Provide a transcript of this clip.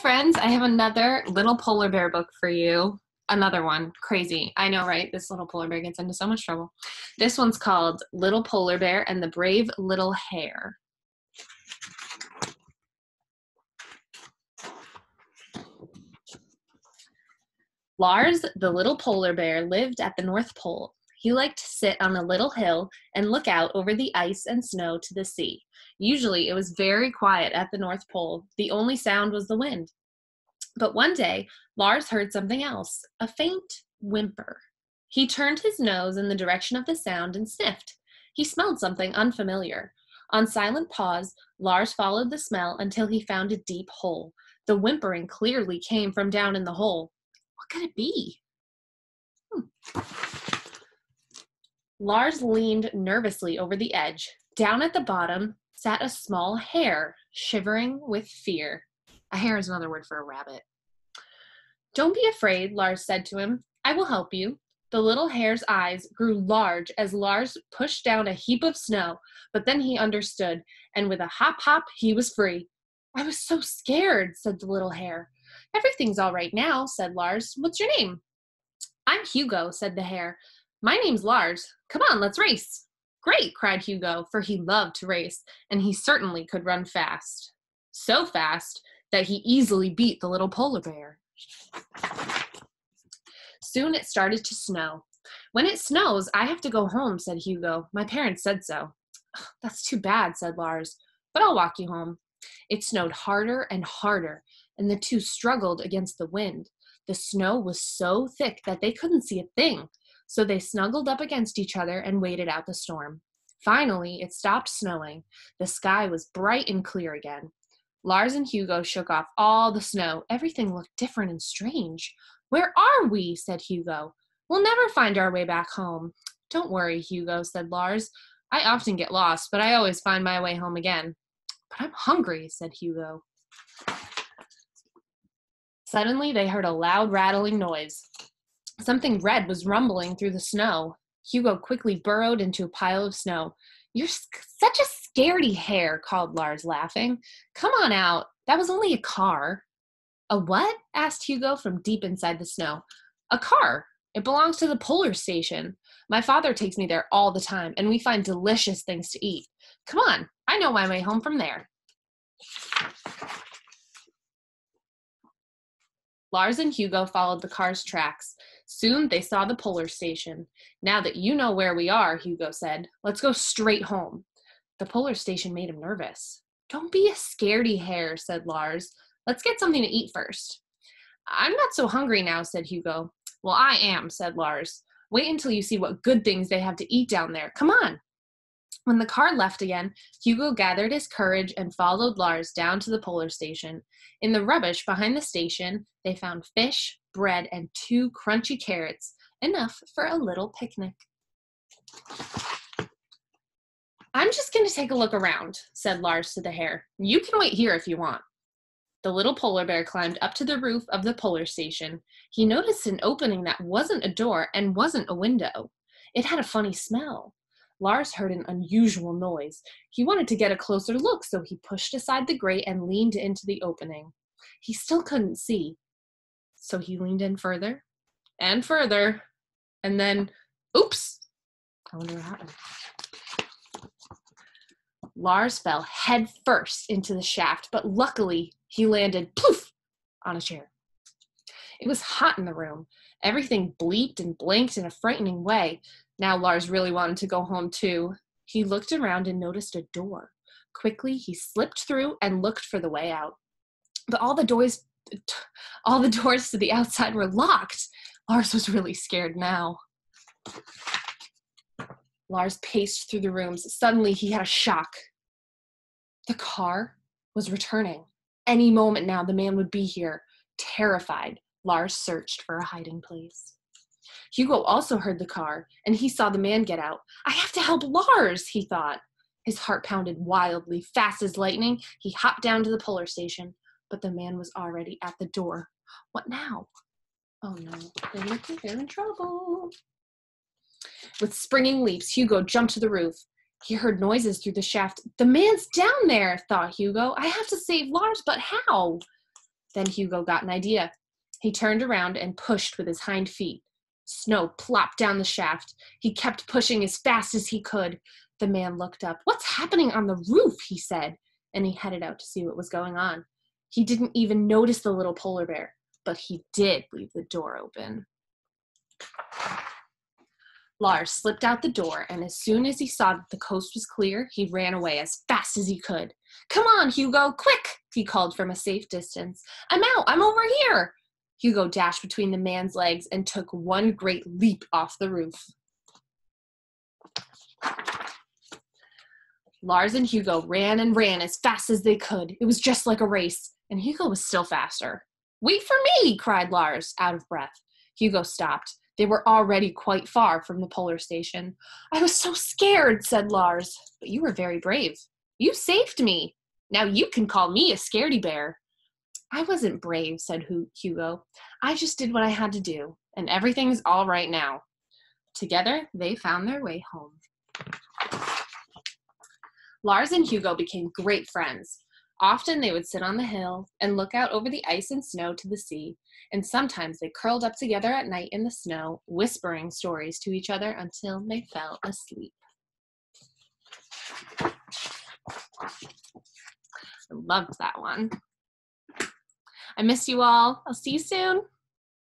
friends, I have another little polar bear book for you. Another one. Crazy. I know, right? This little polar bear gets into so much trouble. This one's called Little Polar Bear and the Brave Little Hare. Lars, the little polar bear, lived at the North Pole. He liked to sit on a little hill and look out over the ice and snow to the sea. Usually it was very quiet at the North Pole. The only sound was the wind. But one day, Lars heard something else, a faint whimper. He turned his nose in the direction of the sound and sniffed. He smelled something unfamiliar. On silent pause, Lars followed the smell until he found a deep hole. The whimpering clearly came from down in the hole. What could it be? Lars leaned nervously over the edge. Down at the bottom sat a small hare, shivering with fear. A hare is another word for a rabbit. Don't be afraid, Lars said to him. I will help you. The little hare's eyes grew large as Lars pushed down a heap of snow, but then he understood, and with a hop, hop, he was free. I was so scared, said the little hare. Everything's all right now, said Lars. What's your name? I'm Hugo, said the hare. My name's Lars. Come on, let's race. Great, cried Hugo, for he loved to race, and he certainly could run fast. So fast that he easily beat the little polar bear. Soon it started to snow. When it snows, I have to go home, said Hugo. My parents said so. That's too bad, said Lars, but I'll walk you home. It snowed harder and harder, and the two struggled against the wind. The snow was so thick that they couldn't see a thing, so they snuggled up against each other and waited out the storm. Finally, it stopped snowing. The sky was bright and clear again. Lars and Hugo shook off all the snow. Everything looked different and strange. Where are we? Said Hugo. We'll never find our way back home. Don't worry, Hugo, said Lars. I often get lost, but I always find my way home again. But I'm hungry, said Hugo. Suddenly, they heard a loud rattling noise. Something red was rumbling through the snow. Hugo quickly burrowed into a pile of snow. You're such a scaredy hare, called Lars, laughing. Come on out. That was only a car. A what? Asked Hugo from deep inside the snow. A car. It belongs to the polar station. My father takes me there all the time, and we find delicious things to eat. Come on. I know my way home from there. Lars and Hugo followed the car's tracks. Soon they saw the polar station. Now that you know where we are, Hugo said, let's go straight home. The polar station made him nervous. Don't be a scaredy hare, said Lars. Let's get something to eat first. I'm not so hungry now, said Hugo. Well, I am, said Lars. Wait until you see what good things they have to eat down there. Come on. When the car left again, Hugo gathered his courage and followed Lars down to the polar station. In the rubbish behind the station, they found fish, bread, and 2 crunchy carrots, enough for a little picnic. I'm just going to take a look around, said Lars to the hare. You can wait here if you want. The little polar bear climbed up to the roof of the polar station. He noticed an opening that wasn't a door and wasn't a window. It had a funny smell. Lars heard an unusual noise. He wanted to get a closer look, so he pushed aside the grate and leaned into the opening. He still couldn't see, so he leaned in further and further, and then, oops! I wonder what happened. Lars fell head first into the shaft, but luckily he landed, poof, on a chair. It was hot in the room. Everything bleeped and blinked in a frightening way. Now Lars really wanted to go home too. He looked around and noticed a door. Quickly, he slipped through and looked for the way out. But all the doors to the outside were locked. Lars was really scared now. Lars paced through the rooms. Suddenly, he had a shock. The car was returning. Any moment now, the man would be here. Terrified, Lars searched for a hiding place. Hugo also heard the car, and he saw the man get out. I have to help Lars, he thought. His heart pounded wildly. Fast as lightning, he hopped down to the polar station, but the man was already at the door. What now? Oh no, they're in trouble. With springing leaps, Hugo jumped to the roof. He heard noises through the shaft. The man's down there, thought Hugo. I have to save Lars, but how? Then Hugo got an idea. He turned around and pushed with his hind feet. Snow plopped down the shaft. He kept pushing as fast as he could. The man looked up. "What's happening on the roof?" he said, and he headed out to see what was going on. He didn't even notice the little polar bear, but he did leave the door open. Lars slipped out the door, and as soon as he saw that the coast was clear, he ran away as fast as he could. "Come on, Hugo, quick!" he called from a safe distance. "I'm out! I'm over here!" Hugo dashed between the man's legs and took one great leap off the roof. Lars and Hugo ran and ran as fast as they could. It was just like a race, and Hugo was still faster. "Wait for me!" cried Lars, out of breath. Hugo stopped. They were already quite far from the polar station. "I was so scared," said Lars. "But you were very brave. You saved me. Now you can call me a scaredy bear." "I wasn't brave," said Hugo. "I just did what I had to do, and everything's all right now." Together, they found their way home. Lars and Hugo became great friends. Often they would sit on the hill and look out over the ice and snow to the sea, and sometimes they curled up together at night in the snow, whispering stories to each other until they fell asleep. I loved that one. I miss you all. I'll see you soon.